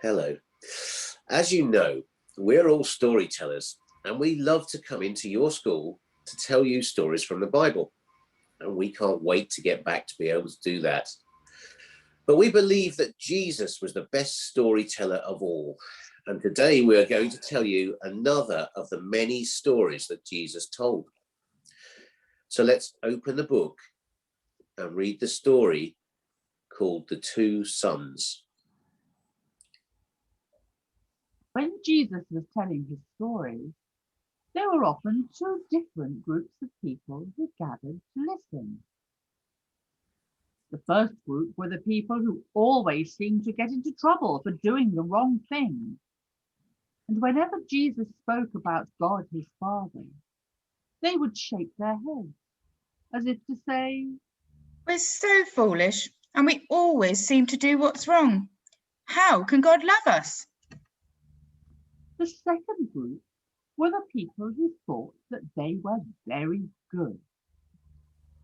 Hello. As you know, we're all storytellers, and we love to come into your school to tell you stories from the Bible. And we can't wait to get back to be able to do that. But we believe that Jesus was the best storyteller of all. And today we are going to tell you another of the many stories that Jesus told. So let's open the book and read the story called The Two Sons. When Jesus was telling his stories, there were often two different groups of people who gathered to listen. The first group were the people who always seemed to get into trouble for doing the wrong thing. And whenever Jesus spoke about God his Father, they would shake their heads, as if to say, "We're so foolish, and we always seem to do what's wrong. How can God love us?" The second group were the people who thought that they were very good.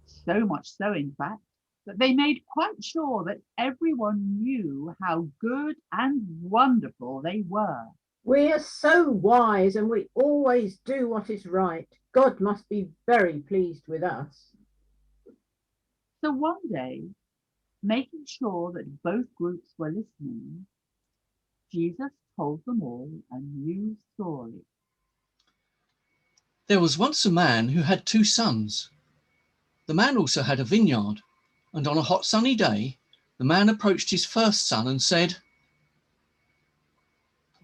So much so, in fact, that they made quite sure that everyone knew how good and wonderful they were. We are so wise and we always do what is right. God must be very pleased with us. So one day, making sure that both groups were listening, Jesus told them all a new story. There was once a man who had two sons. The man also had a vineyard, and on a hot sunny day, the man approached his first son and said,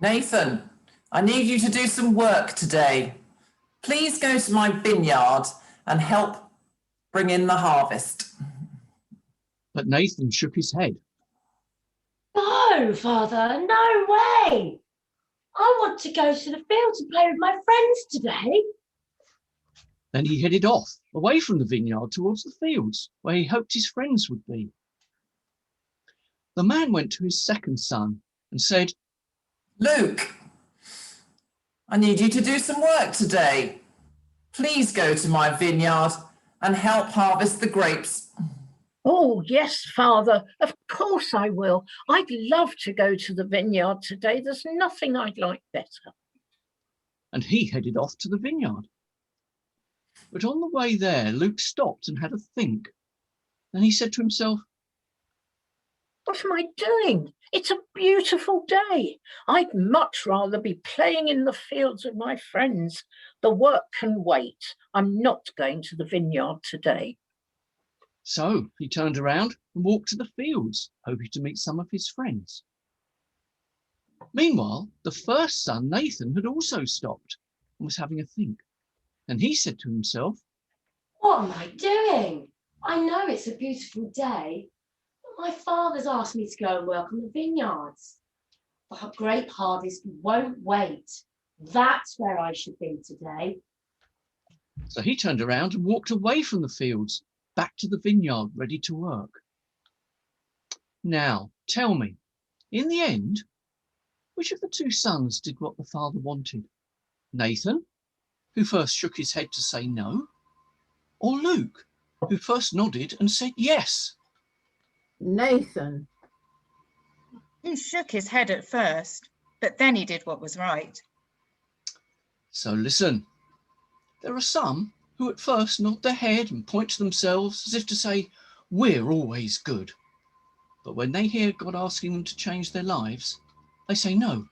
"Nathan, I need you to do some work today. Please go to my vineyard and help bring in the harvest." But Nathan shook his head. "No, Father, no way. I want to go to the fields and play with my friends today." Then he headed off, away from the vineyard towards the fields, where he hoped his friends would be. The man went to his second son and said, "Luke, I need you to do some work today. Please go to my vineyard and help harvest the grapes." "Oh, yes, Father, of course I will. I'd love to go to the vineyard today. There's nothing I'd like better." And he headed off to the vineyard. But on the way there, Luke stopped and had a think. Then he said to himself, "What am I doing? It's a beautiful day. I'd much rather be playing in the fields with my friends. The work can wait. I'm not going to the vineyard today." So he turned around and walked to the fields, hoping to meet some of his friends. Meanwhile, the first son, Nathan, had also stopped and was having a think. And he said to himself, "What am I doing? I know it's a beautiful day, but my father's asked me to go and work on the vineyards. The grape harvest won't wait. That's where I should be today." So he turned around and walked away from the fields, back to the vineyard, ready to work. Now, tell me, in the end, which of the two sons did what the father wanted? Nathan, who first shook his head to say no, or Luke, who first nodded and said yes? Nathan. He shook his head at first, but then he did what was right. So listen, there are some who at first nod their head and point to themselves as if to say, we're always good. But when they hear God asking them to change their lives, they say no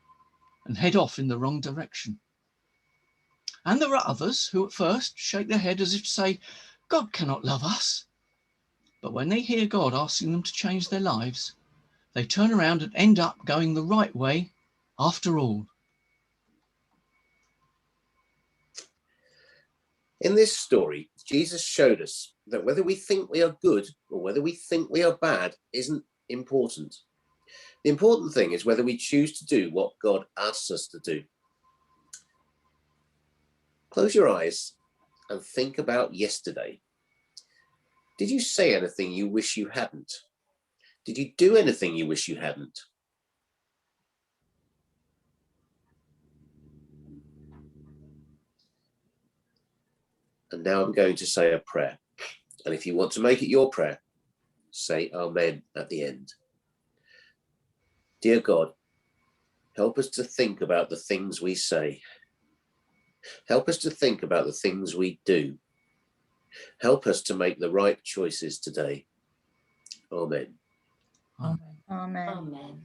and head off in the wrong direction. And there are others who at first shake their head as if to say, God cannot love us. But when they hear God asking them to change their lives, they turn around and end up going the right way after all. In this story, Jesus showed us that whether we think we are good or whether we think we are bad isn't important. The important thing is whether we choose to do what God asks us to do. Close your eyes and think about yesterday. Did you say anything you wish you hadn't? Did you do anything you wish you hadn't? And now I'm going to say a prayer. And if you want to make it your prayer, say Amen at the end. Dear God, Help us to think about the things we say. Help us to think about the things we do. Help us to make the right choices today. Amen. Amen. Amen. Amen.